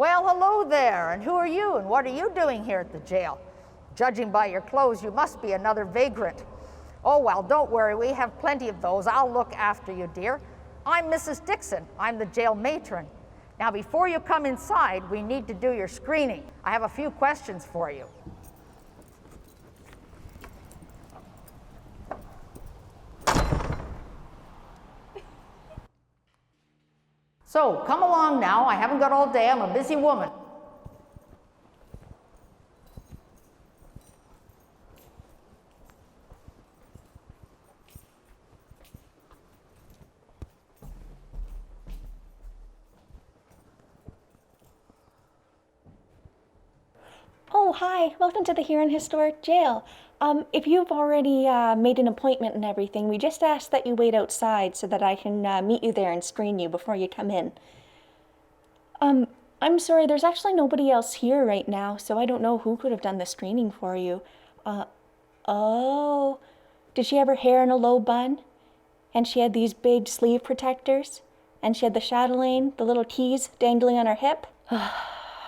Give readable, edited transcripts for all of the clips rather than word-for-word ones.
Well, hello there, and who are you, and what are you doing here at the jail? Judging by your clothes, you must be another vagrant. Oh, well, don't worry, we have plenty of those. I'll look after you, dear. I'm Mrs. Dickson. I'm the jail matron. Now, before you come inside, we need to do your screening. I have a few questions for you. So, come along now. I haven't got all day. I'm a busy woman. Oh, hi. Welcome to the Huron Historic Gaol. If you've already made an appointment and everything, we just ask that you wait outside so that I can meet you there and screen you before you come in. I'm sorry, there's actually nobody else here right now, so I don't know who could have done the screening for you. Oh, did she have her hair in a low bun? And she had these big sleeve protectors? And she had the chatelaine, the little keys dangling on her hip?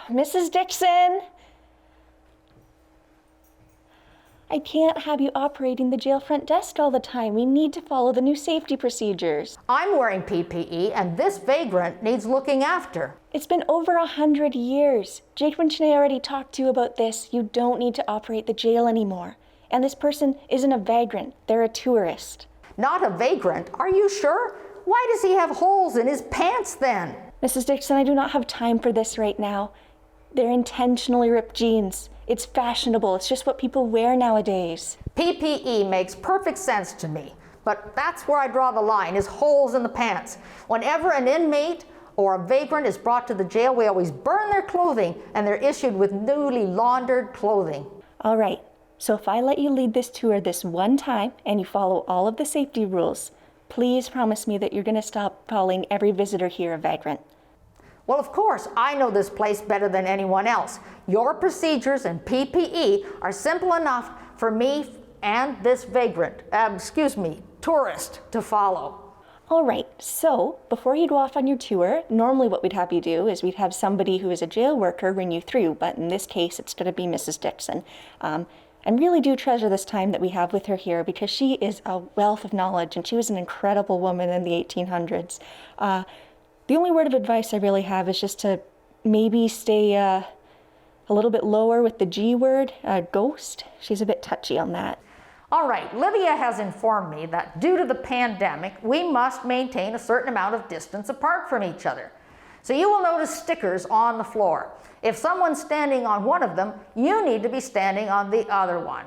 Mrs. Dickson! I can't have you operating the jail front desk all the time. We need to follow the new safety procedures. I'm wearing PPE, and this vagrant needs looking after. It's been over 100 years. Jake and Shanae already talked to you about this. You don't need to operate the jail anymore. And this person isn't a vagrant. They're a tourist. Not a vagrant? Are you sure? Why does he have holes in his pants then? Mrs. Dickson, I do not have time for this right now. They're intentionally ripped jeans. It's fashionable. It's just what people wear nowadays. PPE makes perfect sense to me, but that's where I draw the line, is holes in the pants. Whenever an inmate or a vagrant is brought to the jail, we always burn their clothing, and they're issued with newly laundered clothing. All right, so if I let you lead this tour this one time and you follow all of the safety rules, please promise me that you're going to stop calling every visitor here a vagrant. Well, of course, I know this place better than anyone else. Your procedures and PPE are simple enough for me and this vagrant, tourist, to follow. All right, so before you go off on your tour, normally what we'd have you do is we'd have somebody who is a jail worker ring you through, but in this case, it's going to be Mrs. Dickson. And really do treasure this time that we have with her here because she is a wealth of knowledge and she was an incredible woman in the 1800s. The only word of advice I really have is just to maybe stay a little bit lower with the G word, ghost. She's a bit touchy on that. All right, Livia has informed me that due to the pandemic, we must maintain a certain amount of distance apart from each other. So you will notice stickers on the floor. If someone's standing on one of them, you need to be standing on the other one.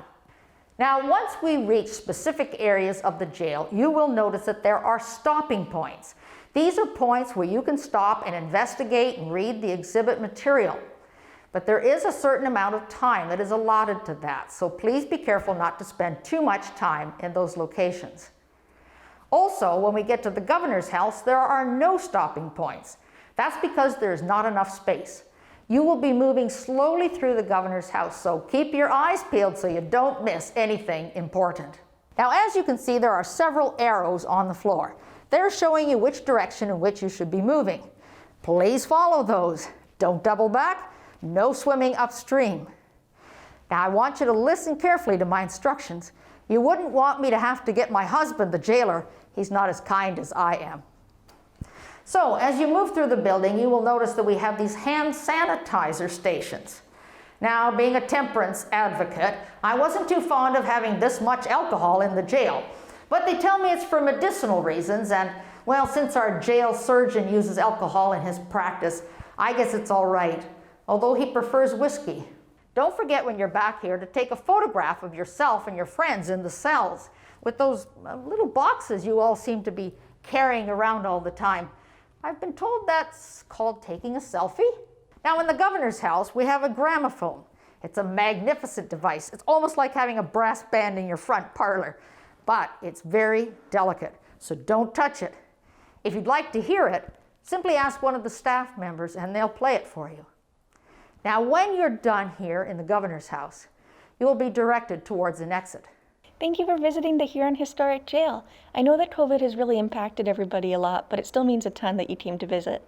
Now, once we reach specific areas of the jail, you will notice that there are stopping points. These are points where you can stop and investigate and read the exhibit material. But there is a certain amount of time that is allotted to that, so please be careful not to spend too much time in those locations. Also, when we get to the governor's house, there are no stopping points. That's because there's not enough space. You will be moving slowly through the governor's house, so keep your eyes peeled so you don't miss anything important. Now, as you can see, there are several arrows on the floor. They're showing you which direction in which you should be moving. Please follow those. Don't double back. No swimming upstream. Now, I want you to listen carefully to my instructions. You wouldn't want me to have to get my husband, the jailer. He's not as kind as I am. So, as you move through the building, you will notice that we have these hand sanitizer stations. Now, being a temperance advocate, I wasn't too fond of having this much alcohol in the jail. But they tell me it's for medicinal reasons, and, well, since our jail surgeon uses alcohol in his practice, I guess it's all right, although he prefers whiskey. Don't forget when you're back here to take a photograph of yourself and your friends in the cells with those little boxes you all seem to be carrying around all the time. I've been told that's called taking a selfie. Now, in the governor's house, we have a gramophone. It's a magnificent device. It's almost like having a brass band in your front parlor. But it's very delicate, so don't touch it. If you'd like to hear it, simply ask one of the staff members and they'll play it for you. Now, when you're done here in the governor's house, you will be directed towards an exit. Thank you for visiting the Huron Historic Gaol. I know that COVID has really impacted everybody a lot, but it still means a ton that you came to visit.